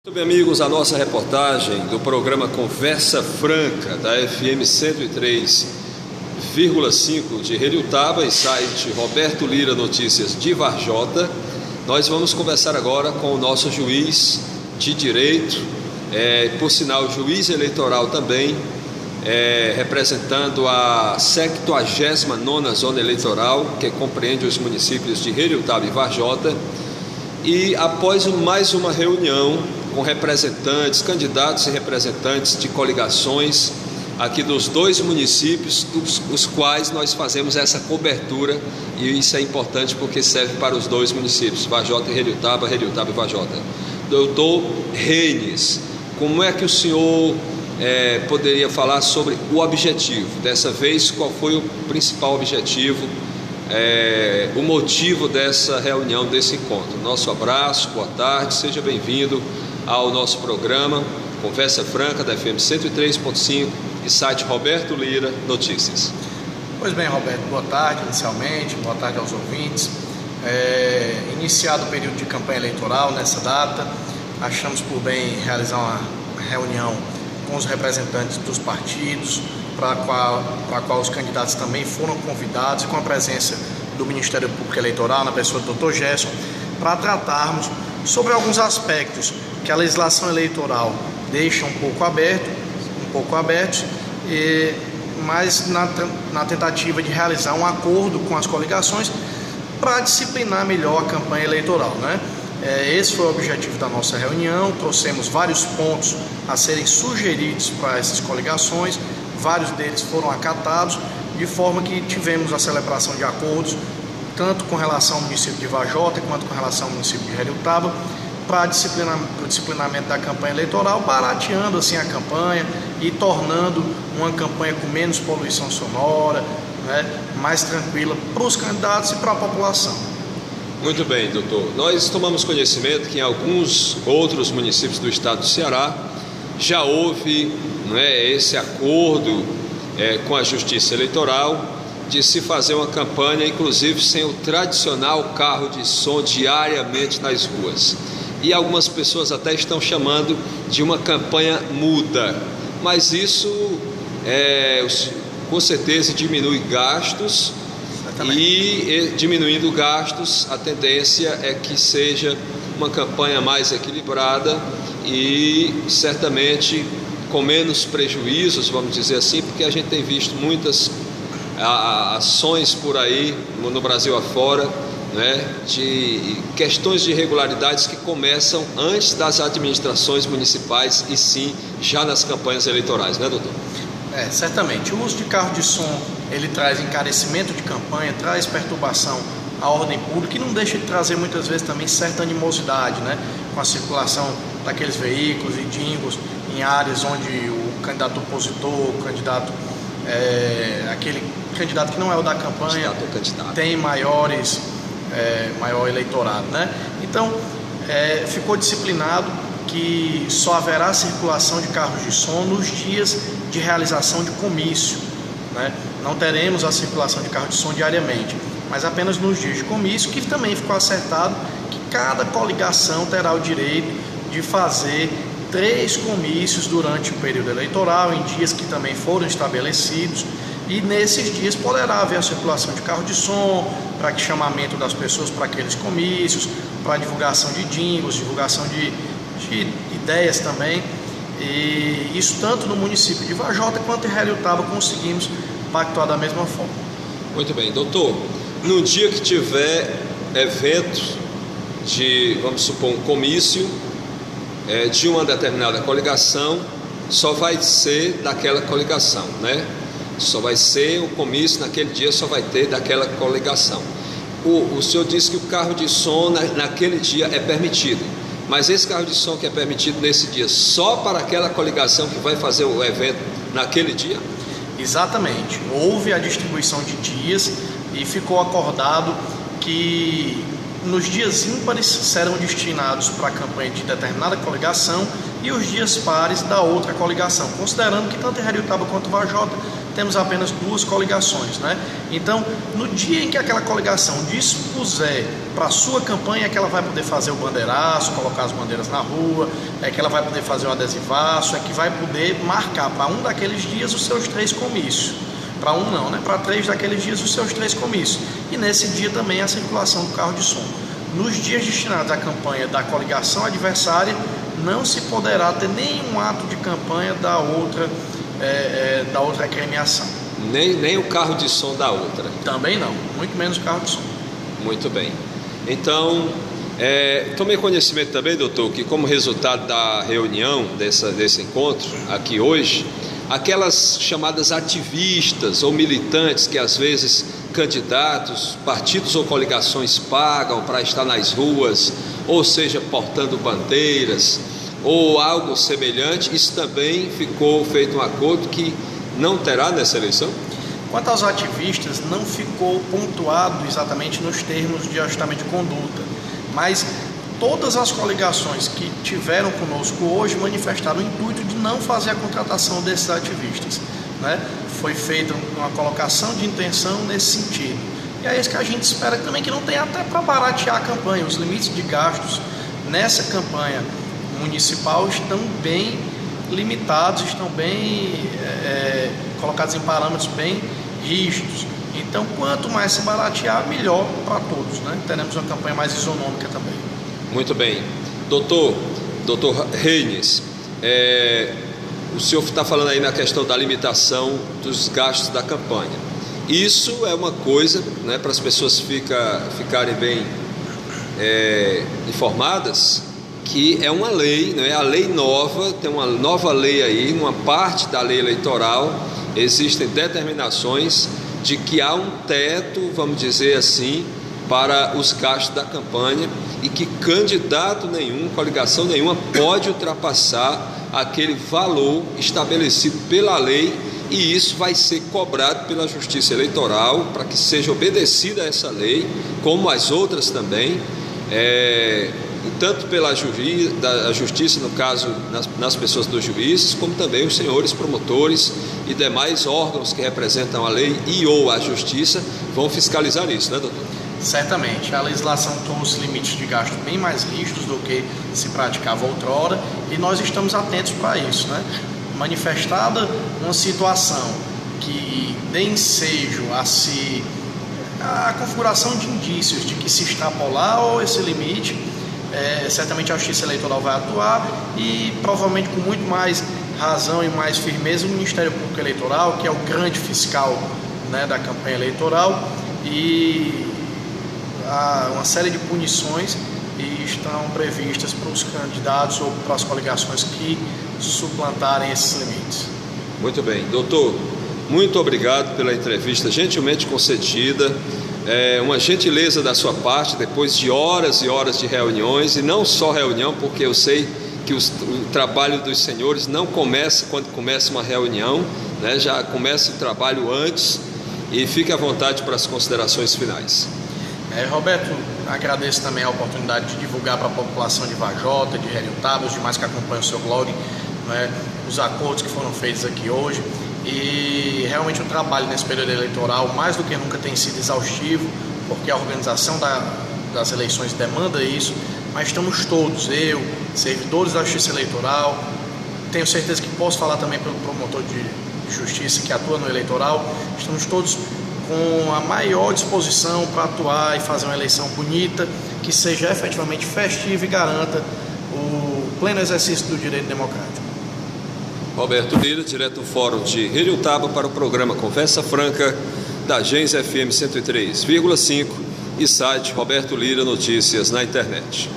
Muito bem, amigos, a nossa reportagem do programa Conversa Franca da FM 103,5 de Heliotaba e site Roberto Lira Notícias de Varjota. Nós vamos conversar agora com o nosso juiz de direito, por sinal juiz eleitoral também, representando a 79ª Zona Eleitoral, que compreende os municípios de Heliotaba e Varjota. E após mais uma reunião com representantes, candidatos e representantes de coligações aqui dos dois municípios, os quais nós fazemos essa cobertura, e isso é importante porque serve para os dois municípios, Varjota e Heliotaba, Heliotaba e Varjota. Doutor Reines, como é que o senhor poderia falar sobre o objetivo? Dessa vez, qual foi o principal objetivo, o motivo dessa reunião, desse encontro? Nosso abraço, boa tarde, seja bem-vindo ao nosso programa Conversa Franca da FM 103.5 e site Roberto Lira Notícias. Pois bem, Roberto, boa tarde inicialmente, boa tarde aos ouvintes. Iniciado o período de campanha eleitoral nessa data, achamos por bem realizar uma reunião com os representantes dos partidos, para a qual os candidatos também foram convidados, e com a presença do Ministério Público Eleitoral, na pessoa do Dr. Gerson, para tratarmos sobre alguns aspectos que a legislação eleitoral deixa um pouco abertos, mas na tentativa de realizar um acordo com as coligações para disciplinar melhor a campanha eleitoral, né? Esse foi o objetivo da nossa reunião. Trouxemos vários pontos a serem sugeridos para essas coligações, vários deles foram acatados, de forma que tivemos a celebração de acordos tanto com relação ao município de Varjota quanto com relação ao município de Heliotaba, para o disciplinamento da campanha eleitoral, barateando assim a campanha e tornando uma campanha com menos poluição sonora, né, mais tranquila para os candidatos e para a população. Muito bem, doutor. Nós tomamos conhecimento que em alguns outros municípios do estado do Ceará já houve, esse acordo com a Justiça Eleitoral de se fazer uma campanha, inclusive sem o tradicional carro de som diariamente nas ruas. E algumas pessoas até estão chamando de uma campanha muda, mas isso com certeza diminui gastos. Exatamente. E diminuindo gastos, a tendência é que seja uma campanha mais equilibrada e certamente com menos prejuízos, vamos dizer assim, porque a gente tem visto muitas ações por aí no Brasil afora, de questões de irregularidades que começam antes das administrações municipais e sim já nas campanhas eleitorais, né, doutor? Certamente. O uso de carro de som, ele traz encarecimento de campanha, traz perturbação à ordem pública e não deixa de trazer muitas vezes também certa animosidade, com a circulação daqueles veículos e jingles em áreas onde o candidato opositor, aquele candidato que não é o da campanha, tem maior eleitorado, Então, ficou disciplinado que só haverá circulação de carros de som nos dias de realização de comício, Não teremos a circulação de carro de som diariamente, mas apenas nos dias de comício, que também ficou acertado que cada coligação terá o direito de fazer 3 comícios durante o período eleitoral, em dias que também foram estabelecidos, e nesses dias poderá haver a circulação de carro de som, para chamamento das pessoas para aqueles comícios, para divulgação de jingles, divulgação de ideias também, e isso tanto no município de Varjota quanto em Heliotaba conseguimos pactuar da mesma forma. Muito bem, doutor, no dia que tiver evento de, vamos supor, um comício de uma determinada coligação, só vai ser daquela coligação, Só vai ser o comício naquele dia, só vai ter daquela coligação. O senhor disse que o carro de som naquele dia é permitido, mas esse carro de som que é permitido nesse dia, só para aquela coligação que vai fazer o evento naquele dia? Exatamente. Houve a distribuição de dias e ficou acordado que nos dias ímpares serão destinados para a campanha de determinada coligação e os dias pares da outra coligação, considerando que tanto em Heliotaba quanto em Varjota temos apenas 2 coligações, Então, no dia em que aquela coligação dispuser para a sua campanha é que ela vai poder fazer o bandeiraço, colocar as bandeiras na rua, é que ela vai poder fazer o adesivaço, é que vai poder marcar para um daqueles dias os seus 3 comícios. Para um não, né? Para 3 daqueles dias os seus 3 comícios. E nesse dia também a circulação do carro de som. Nos dias destinados à campanha da coligação adversária, não se poderá ter nenhum ato de campanha da outra agremiação. Nem o carro de som da outra? Também não, muito menos o carro de som. Muito bem. Então, tomei conhecimento também, doutor, que como resultado da reunião desse encontro aqui hoje, aquelas chamadas ativistas ou militantes que às vezes candidatos, partidos ou coligações pagam para estar nas ruas, ou seja, portando bandeiras ou algo semelhante, isso também ficou feito um acordo que não terá nessa eleição? Quanto aos ativistas, não ficou pontuado exatamente nos termos de ajustamento de conduta, mas todas as coligações que tiveram conosco hoje manifestaram o intuito de não fazer a contratação desses ativistas, né? Foi feita uma colocação de intenção nesse sentido. E é isso que a gente espera também, que não tenha até para baratear a campanha. Os limites de gastos nessa campanha municipal estão bem limitados, estão bem colocados em parâmetros bem rígidos. Então, quanto mais se baratear, melhor para todos, né? Teremos uma campanha mais isonômica também. Muito bem. Doutor Reines, o senhor está falando aí na questão da limitação dos gastos da campanha. Isso é uma coisa, né, para as pessoas ficarem bem informadas, que é uma lei, né, a lei nova, tem uma nova lei aí, numa parte da lei eleitoral, existem determinações de que há um teto, vamos dizer assim, para os gastos da campanha, e que candidato nenhum, coligação nenhuma pode ultrapassar aquele valor estabelecido pela lei, e isso vai ser cobrado pela Justiça Eleitoral para que seja obedecida essa lei, como as outras também, tanto pela Justiça, no caso, nas pessoas dos juízes, como também os senhores promotores e demais órgãos que representam a lei e ou a Justiça vão fiscalizar isso, né, doutor? Certamente, a legislação trouxe limites de gasto bem mais rígidos do que se praticava outrora, e nós estamos atentos para isso, né? Manifestada uma situação que dê ensejo a configuração de indícios de que se extrapolar esse limite, certamente a Justiça Eleitoral vai atuar, e provavelmente com muito mais razão e mais firmeza o Ministério Público Eleitoral, que é o grande fiscal, né, da campanha eleitoral, e há uma série de punições estão previstas para os candidatos ou para as coligações que suplantarem esses limites. Muito bem, doutor, muito obrigado pela entrevista gentilmente concedida. Uma gentileza da sua parte, depois de horas e horas de reuniões, e não só reunião, porque eu sei que o trabalho dos senhores não começa quando começa uma reunião, né? Já começa o trabalho antes, e fique à vontade para as considerações finais. Roberto, agradeço também a oportunidade de divulgar para a população de Varjota, de Heriotaba, os demais que acompanham o seu blog, né, os acordos que foram feitos aqui hoje. E realmente o trabalho nesse período eleitoral, mais do que nunca, tem sido exaustivo, porque a organização das eleições demanda isso, mas estamos todos, eu, servidores da Justiça Eleitoral, tenho certeza que posso falar também pelo promotor de justiça que atua no eleitoral, estamos todos com a maior disposição para atuar e fazer uma eleição bonita, que seja efetivamente festiva e garanta o pleno exercício do direito democrático. Roberto Lira, direto do Fórum de Heriotaba, para o programa Conversa Franca da Gens FM 103,5 e site Roberto Lira Notícias na internet.